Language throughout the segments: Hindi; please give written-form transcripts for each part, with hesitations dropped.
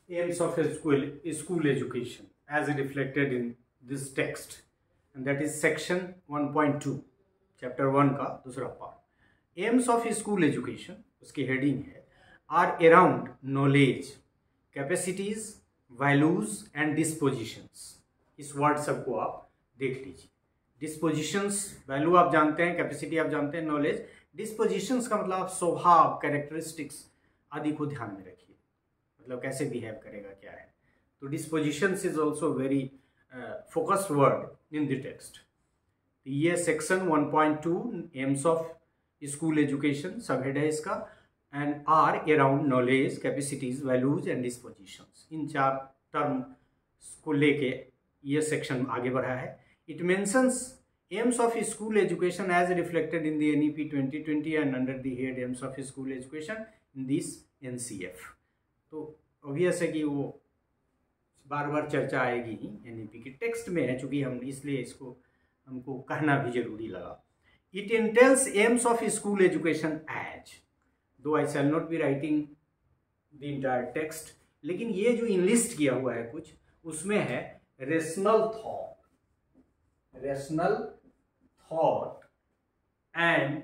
aims of a school education as reflected in this text, and that is section 1.2 chapter 1 का दूसरा part. Aims of school education, उसकी हेडिंग है are around knowledge, capacities, values and dispositions. इस वर्ड सबको आप देख लीजिए। डिस्पोजिशंस, वैल्यू आप जानते हैं, कैपेसिटी आप जानते हैं, नॉलेज। डिस्पोजिशंस का मतलब आप स्वभाव, कैरेक्टरिस्टिक्स आदि को ध्यान में रखिए, मतलब कैसे बिहेव करेगा, क्या है। तो dispositions is also very focused word in the text. ये section 1.2 aims of school education sub head है इसका, and are around knowledge, capacities, values and dispositions. इन चार टर्म को लेके ये सेक्शन आगे बढ़ा है। It mentions aims of school education as reflected in the NEP 2020 and under the head aims of school education in this NCF। तो ऑब्वियस है कि वो बार बार चर्चा आएगी ही, NEP के टेक्स्ट में है, चूंकि हम इसलिए इसको हमको कहना भी जरूरी लगा। It entails aims of school education as, though I shall not be writing the entire text, लेकिन ये जो इनलिस्ट किया हुआ है कुछ, उसमें है rational thought and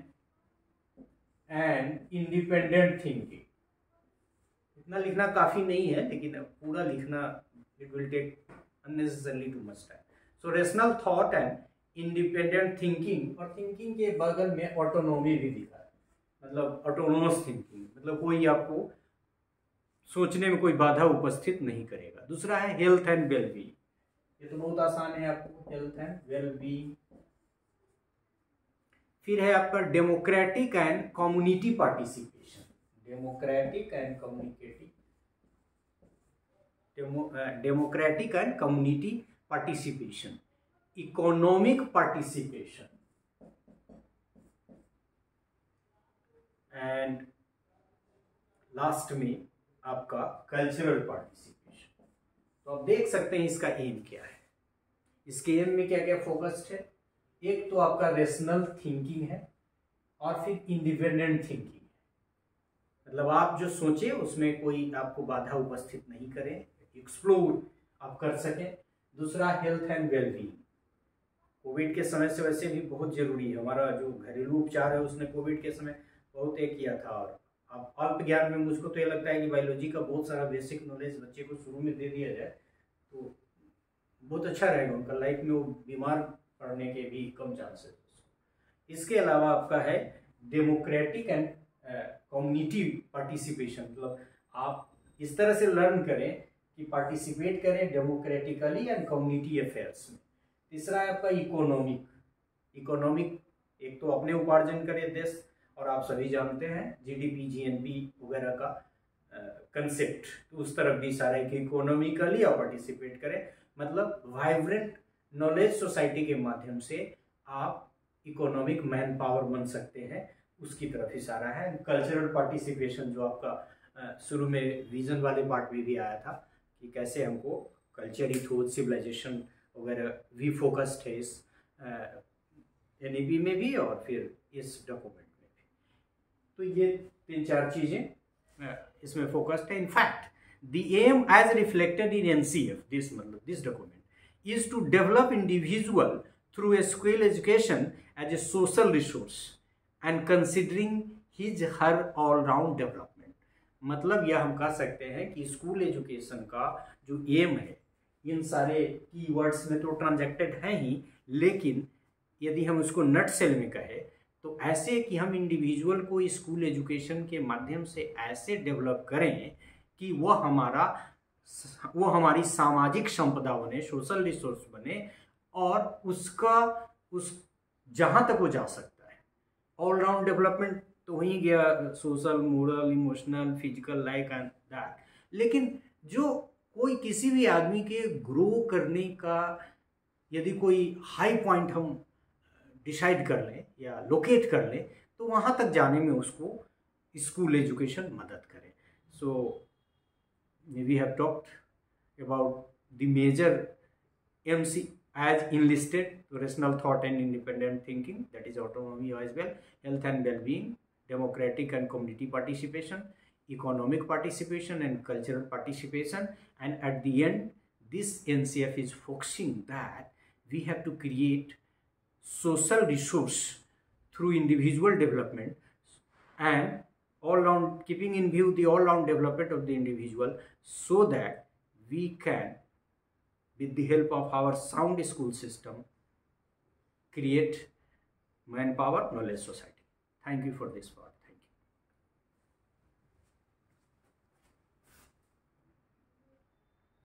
independent thinking. इतना लिखना काफी नहीं है, लेकिन पूरा लिखना it will take unnecessarily too much time. So rational thought and independent thinking, और थिंकिंग के बगल में ऑटोनॉमी भी दिखा है, मतलब ऑटोनोमस थिंकिंग, मतलब कोई आपको सोचने में कोई बाधा उपस्थित नहीं करेगा। दूसरा है हेल्थ एंड वेलबींग, ये तो बहुत आसान है आपको, हेल्थ एंड वेलबींग। फिर है आपका democratic and community participation, democratic and community participation, economic participation, and last में आपका कल्चरल पार्टिसिपेशन। तो आप देख सकते हैं इसका एम क्या है। इसके एम में क्या क्या फोकस्ड है। एक तो आपका रेशनल थिंकिंग है, और फिर इंडिपेंडेंट थिंकिंग है, मतलब आप जो सोचे उसमें कोई आपको बाधा उपस्थित नहीं करे, एक्सप्लोर आप कर सकें। दूसरा हेल्थ एंड वेलबींग, कोविड के समय से वैसे भी बहुत जरूरी है। हमारा जो घरेलू उपचार है उसने कोविड के समय बहुत एक किया था, और अब अल्प ज्ञान में मुझको तो ये लगता है कि बायोलॉजी का बहुत सारा बेसिक नॉलेज बच्चे को शुरू में दे दिया जाए तो बहुत अच्छा रहेगा, उनका लाइफ में वो बीमार पड़ने के भी कम चांसेस। इसके अलावा आपका है डेमोक्रेटिक एंड कम्युनिटी पार्टिसिपेशन, मतलब आप इस तरह से लर्न करें कि पार्टिसिपेट करें डेमोक्रेटिकली एंड कम्युनिटी अफेयर्स में। तीसरा है आपका इकोनॉमिक, एक तो अपने उपार्जन करें देश, और आप सभी जानते हैं GDP GNP वगैरह का कंसेप्ट, तो उस तरफ भी इशारा है कि इकोनॉमिकली आप पार्टिसिपेट करें, मतलब वाइब्रेंट नॉलेज सोसाइटी के माध्यम से आप इकोनॉमिक मैन पावर बन सकते हैं, उसकी तरफ इशारा है। कल्चरल पार्टिसिपेशन जो आपका शुरू में विजन वाले पार्ट में भी आया था कि कैसे हमको कल्चर इथोज सिविलाइजेशन वगैरह भी फोकस्ड है इस NEP में भी और फिर इस डॉक्यूमेंट में भी। तो ये 3-4 चीजें इसमें फोकस्ड है। In fact the aim as reflected in NCF, this document is to develop individual through a school education as a social resource and considering her all round development। मतलब यह हम कह सकते हैं कि स्कूल एजुकेशन का जो एम है, इन सारे कीवर्ड्स में तो ट्रांजैक्टेड है ही, लेकिन यदि हम उसको नट सेल में कहें तो ऐसे कि हम इंडिविजुअल को स्कूल एजुकेशन के माध्यम से ऐसे डेवलप करें कि वह हमारी सामाजिक संपदा बने, सोशल रिसोर्स बने, और उस जहां तक वो जा सकता है। ऑलराउंड डेवलपमेंट तो वही गया, social, moral, emotional, physical, like and that. लेकिन जो कोई किसी भी आदमी के ग्रो करने का यदि कोई हाई पॉइंट हम डिसाइड कर लें या लोकेट कर लें, तो वहां तक जाने में उसको स्कूल एजुकेशन मदद करे। सो we have talked about the major MC as enlisted: rational thought and independent thinking, that is autonomy as well, health and well-being, democratic and community participation, economic participation and cultural participation. And at the end, this NCF is focusing that we have to create social resource through individual development and all-round, keeping in view the all-round development of the individual, so that we can, with the help of our sound school system, create manpower knowledge society. Thank you for this part.